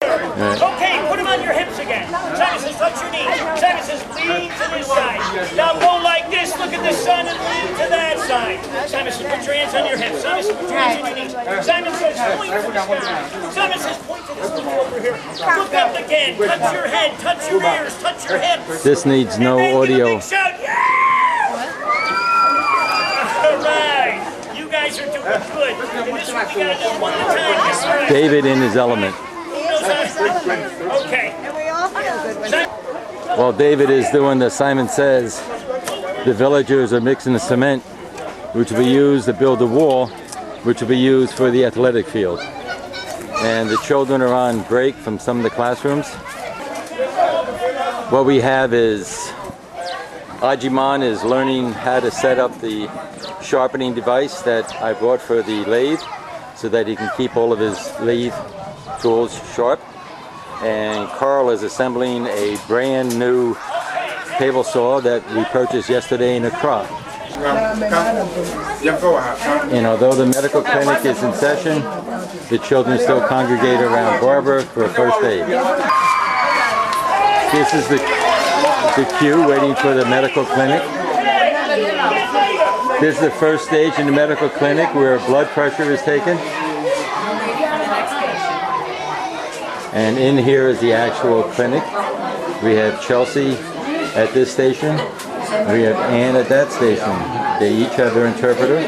Okay, put them on your hips again. Simon says, touch your knees. Simon says, lean to this side. Now go like this, look at the sun, and lean to that side. Simon says, put your hands on your hips. Simon says, put your hands on your knees. Simon says, point to the sky. Simon says, point to this little over here. Look up again, touch your head, touch your ears, touch your hips. This needs no audio. Big shout, yeah! All right, you guys are doing good. And this one, we gotta do one at a time. David in his element. Okay. While David is doing the Simon Says, the villagers are mixing the cement, which will be used to build the wall, which will be used for the athletic field. And the children are on break from some of the classrooms. What we have is Ajiman is learning how to set up the sharpening device that I brought for the lathe so that he can keep all of his lathe tools sharp. And Carl is assembling a brand new table saw that we purchased yesterday in Accra. And although the medical clinic is in session, the children still congregate around Barbara for first aid. This is the queue waiting for the medical clinic. This is the first stage in the medical clinic where blood pressure is taken. And in here is the actual clinic. We have Chelsea at this station. We have Anne at that station. They each have their interpreter,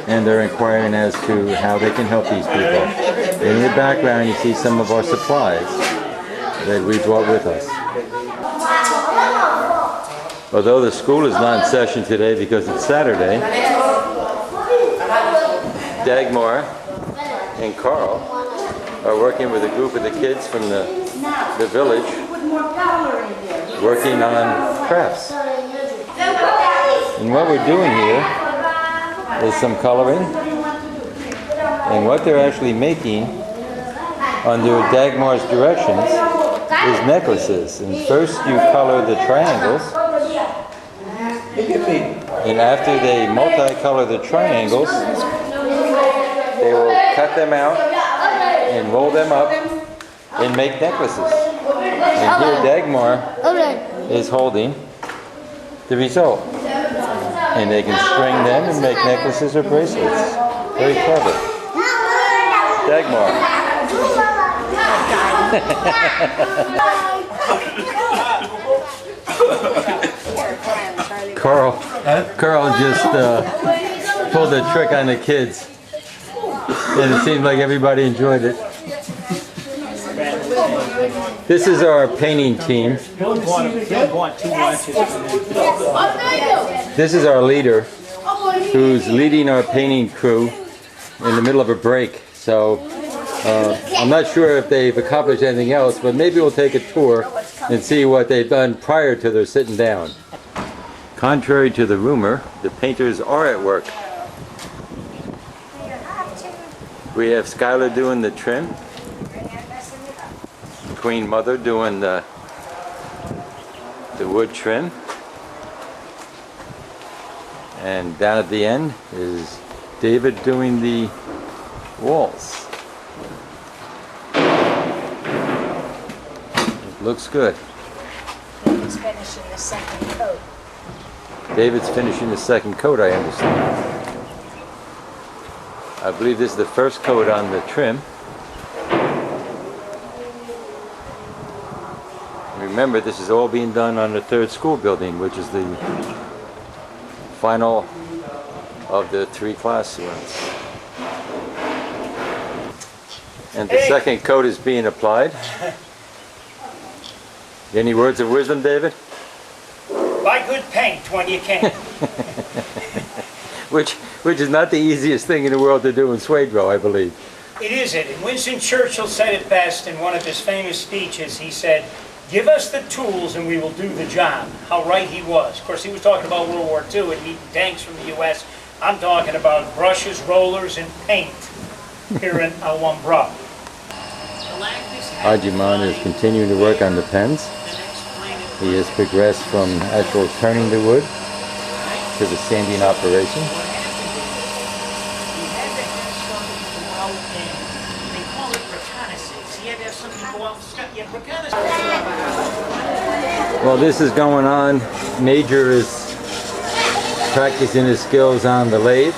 and they're inquiring as to how they can help these people. In the background, you see some of our supplies that we brought with us. Although the school is not in session today because it's Saturday, Dagmar and Carl are working with a group of the kids from the village working on crafts. And what we're doing here is some coloring. And what they're actually making under Dagmar's directions is necklaces. And first you color the triangles. And after they multicolor the triangles, they will cut them out and roll them up and make necklaces. And here Dagmar is holding the result. And they can string them and make necklaces or bracelets. Very clever. Dagmar. Carl just pulled a trick on the kids. And it seemed like everybody enjoyed it. This is our painting team. This is our leader who's leading our painting crew in the middle of a break. So I'm not sure if they've accomplished anything else, but maybe we'll take a tour and see what they've done prior to their sitting down. Contrary to the rumor, the painters are at work. We have Skylar doing the trim, Queen Mother doing the wood trim, and down at the end is David doing the walls. It looks good. David's finishing the second coat. David's finishing the second coat, I understand. I believe this is the first coat on the trim. Remember, this is all being done on the third school building, which is the final of the 3 classrooms. And the second coat is being applied. Any words of wisdom, David? Buy good paint when you can. Which is not the easiest thing in the world to do in Swedroe, I believe. It isn't. And Winston Churchill said it best in one of his famous speeches. He said, "Give us the tools and we will do the job." How right he was. Of course, he was talking about World War II and meeting tanks from the U.S. I'm talking about brushes, rollers, and paint here in Alhambra. Ajiman is continuing to work on the pens. He has progressed from actual turning the wood to the sanding operation. call it reconnaissance. He had to have something go out and scout. Yeah, reconnaissance. Well, this is going on. Major is practicing his skills on the lathe.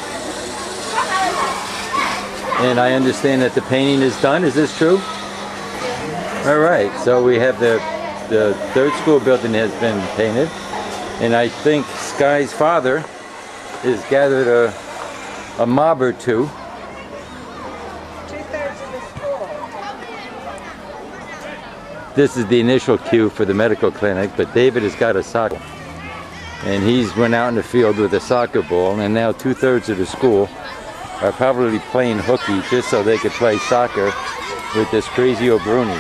And I understand that the painting is done. Is this true? All right. So we have the third school building has been painted. And I think Sky's father has gathered a mob or two. 2/3 of the school. This is the initial cue for the medical clinic, but David has got a soccer. And he's went out in the field with a soccer ball, and now 2/3 of the school are probably playing hooky just so they could play soccer with this crazy O'Bruni.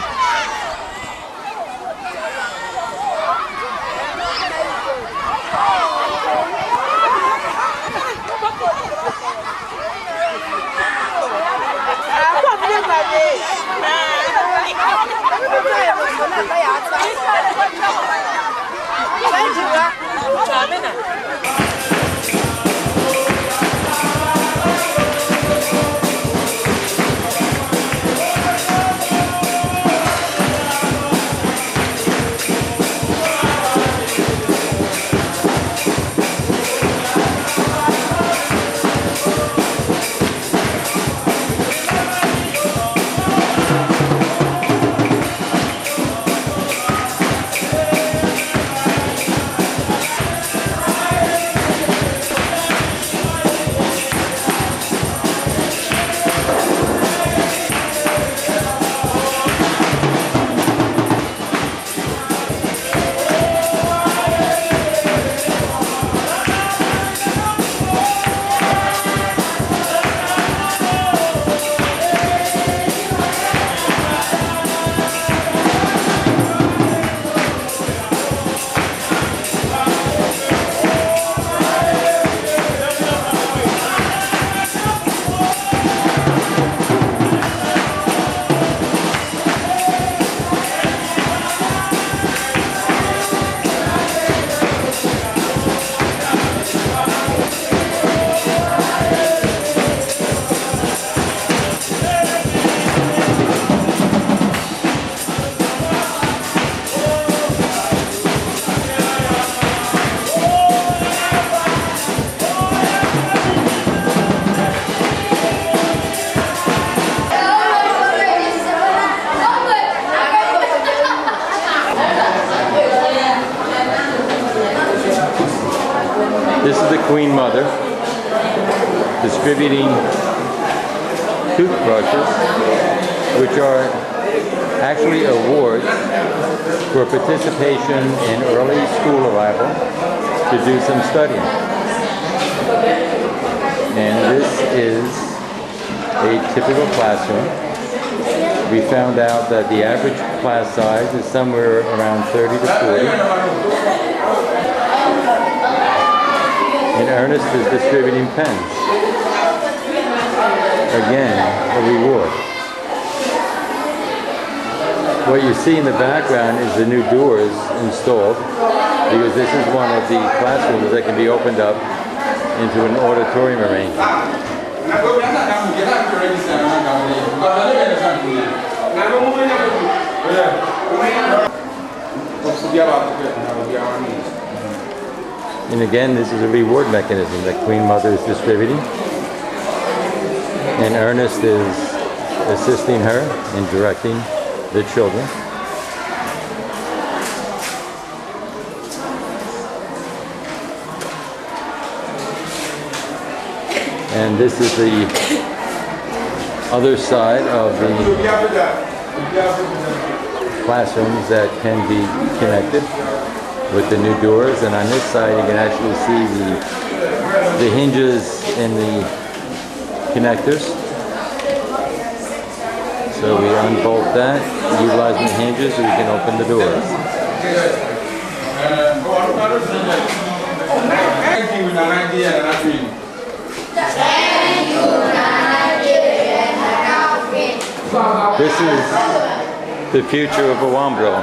This is the Queen Mother distributing toothbrushes, which are actually awards for participation in early school arrival to do some studying. And this is a typical classroom. We found out that the average class size is somewhere around 30 to 40. And Ernest is distributing pens. Again, a reward. What you see in the background is the new doors installed, because this is one of the classrooms that can be opened up into an auditorium arrangement. And again, this is a reward mechanism that Queen Mother is distributing. And Ernest is assisting her in directing the children. And this is the other side of the classrooms that can be connected with the new doors. And on this side you can actually see the hinges and the connectors. So we unbolt that, utilizing the hinges so we can open the doors. This is the future of Awambro.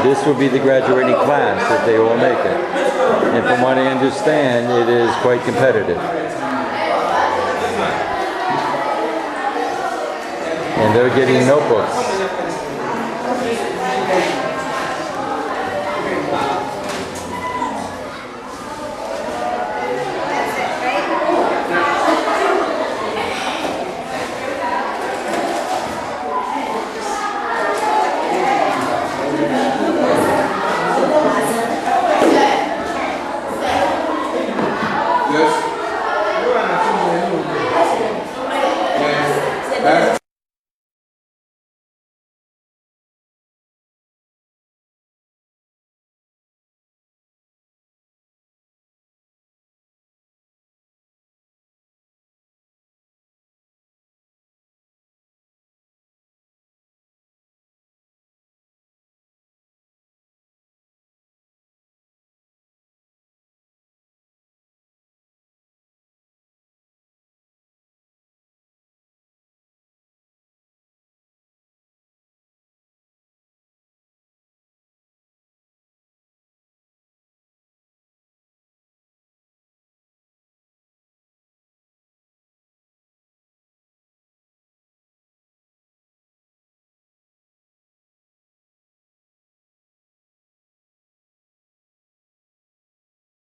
This will be the graduating class if they all make it. And from what I understand, it is quite competitive. and they're getting notebooks.